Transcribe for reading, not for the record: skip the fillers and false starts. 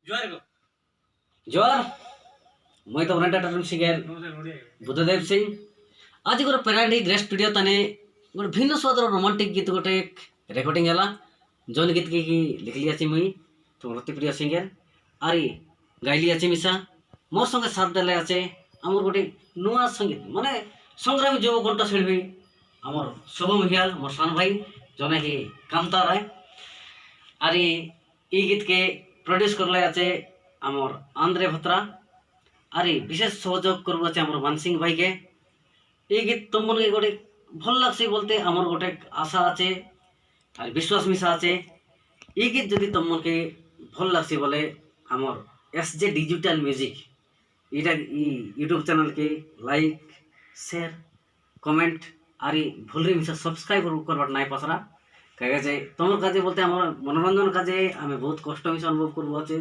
जोर मैं तो रेंटा सिंगर बुद्धदेव सिंह आज गोटे पेराडी ग्रे स्टूडियो ताने गोटे भिन्न स्वादर रोमांटिक गीत गोटे रेकर्डिंग है जौन गीत के लिखली आछि मुई तुम रतिप्रिय सिंगर आरी गाइली आछि मिसा मोर संगे साथ देले आछे आमर गोटे नुआ संगीत माने संग्रामी जो घंटा शिल्पी आमर शुभम हियाल मोर सान भाई जने कि कामता राय आरी ई गीत के प्रोड्यूस करले आछे आमर आंद्रे भत्रा आरी विशेष सहयोग करबो आछे आमर मानसिंह भाई के এই গীত তোমাকে গোটে ভাল লাগছে বলতে আমার গোটে আশা আছে আর বিশ্বাস মিশা আছে এই গীত যদি তোমাকে ভাল লাগছে বলে আমার এসজে ডিজিটাল মিউজিক এটা ইউটিউব চ্যানেল কে লাইক শেয়ার কমেন্ট আর ভুলরে মিশা সাবস্ক্রাইব করবার নাই পাছরা কাজে তোমার কাজে বলতে আমার মনোরঞ্জন কাজে আমি বহুত কষ্ট মিশা অনুভব করবো আছে।